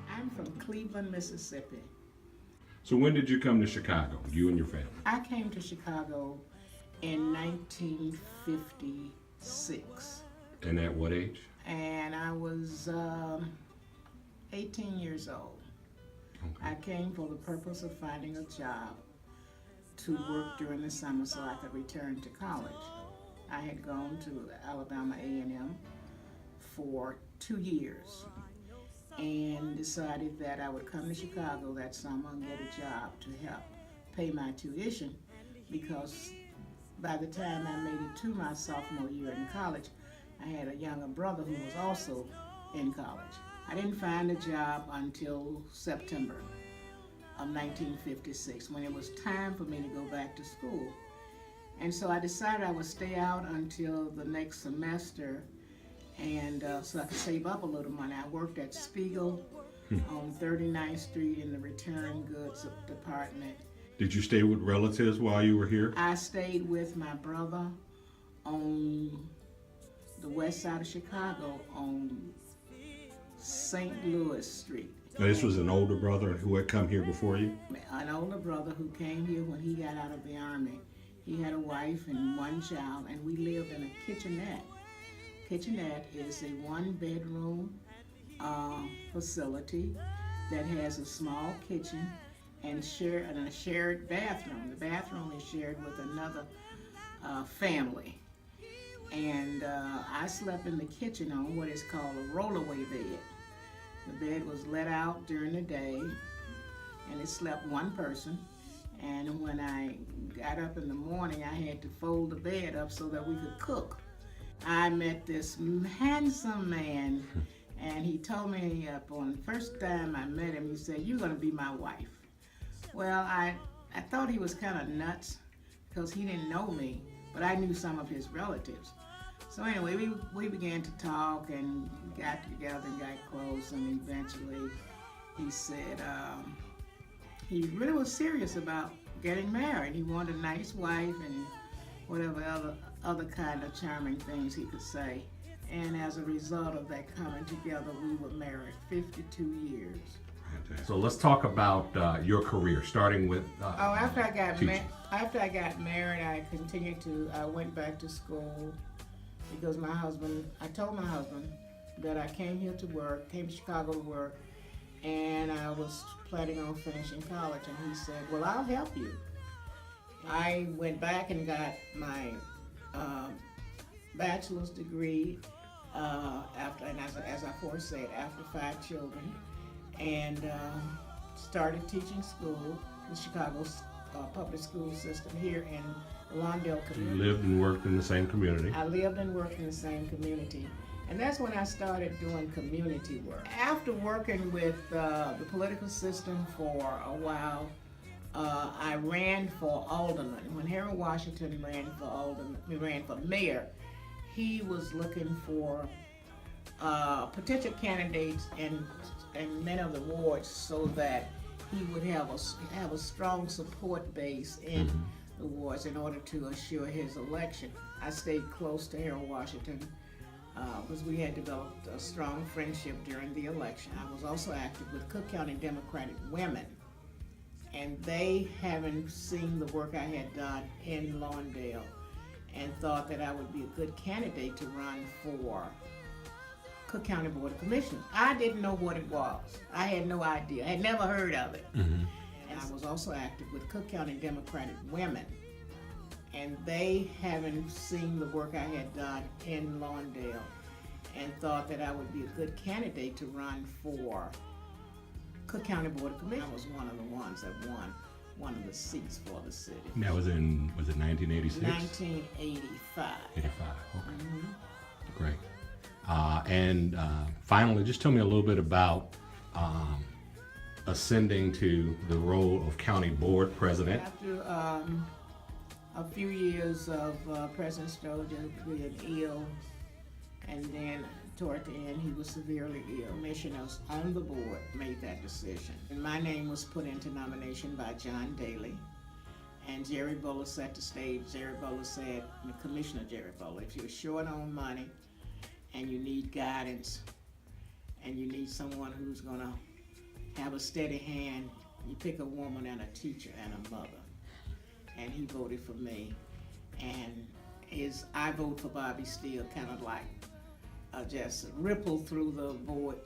I'm from Cleveland, Mississippi. So when did you come to Chicago, you and your family? I came to Chicago in 1956, And at what age? and I was 18 years old. Okay. I came for the purpose of finding a job to work during the summer so I could return to college. I had gone to Alabama A&M for 2 years and decided that I would come to Chicago that summer and get a job to help pay my tuition, because by the time I made it to my sophomore year in college, I had a younger brother who was also in college. I didn't find a job until September of 1956, when it was time for me to go back to school. And so I decided I would stay out until the next semester, and so I could save up a little money. I worked at Steele on 39th Street in the return goods department. Did you stay with relatives while you were here? I stayed with my brother on the west side of Chicago on St. Louis Street. Now, this was an older brother who had come here before you? An older brother who came here when he got out of the Army. He had a wife and one child, and we lived in a kitchenette. Kitchenette is a one-bedroom facility that has a small kitchen and a shared bathroom. The bathroom is shared with another family. And I slept in the kitchen on what is called a rollaway bed. The bed was let out during the day, and it slept one person. And when I got up in the morning, I had to fold the bed up so that we could cook. I met this handsome man, and he told me upon the first time I met him, he said, "You're gonna be my wife." Well, I thought he was kind of nuts because he didn't know me, but I knew some of his relatives. So anyway, we began to talk and got together and got close, and eventually he said he really was serious about getting married. He wanted a nice wife and whatever other kind of charming things he could say. And as a result of that coming together, we were married 52 years. Fantastic. So let's talk about your career, starting with After I got teaching. after I got married, I went back to school because I told my husband that I came to Chicago to work, and I was planning on finishing college, and he said, "Well, I'll help you." I went back and got my bachelor's degree after, and as I foresaid, after 5 children, and started teaching school, the Chicago public school system here in the Lawndale You community. lived and worked in the same community. I lived and worked in the same community, and that's when I started doing community work. After working with the political system for a while, I ran for alderman. When Harold Washington ran for mayor, he was looking for potential candidates in many of the wards so that he would have a strong support base in the wards in order to assure his election. I stayed close to Harold Washington because we had developed a strong friendship during the election. I was also active with Cook County Democratic Women, and they, having seen the work I had done in Lawndale, and thought that I would be a good candidate to run for Cook County Board of Commissioners. I didn't know what it was. I had no idea. I had never heard of it. And I was also active with Cook County Democratic Women, and they, having seen the work I had done in Lawndale, and thought that I would be a good candidate to run for Cook County Board of Commissioners. I was one of the ones that won one of the seats for the city. And that was it 1986? 1985. 85, okay. Great. And finally, just tell me a little bit about ascending to the role of county board president. After a few years of President Sturgeon being ill, and then toward the end he was severely ill, commissioners on the board made that decision. And my name was put into nomination by John Daly, And Jerry Bowler set the stage. Jerry Bowler said, Commissioner Jerry Bowler, if you're short on money and you need guidance and you need someone who's gonna have a steady hand, you pick a woman and a teacher and a mother. And he voted for me. And I vote for Bobbie Steele kind of like just rippled through the board.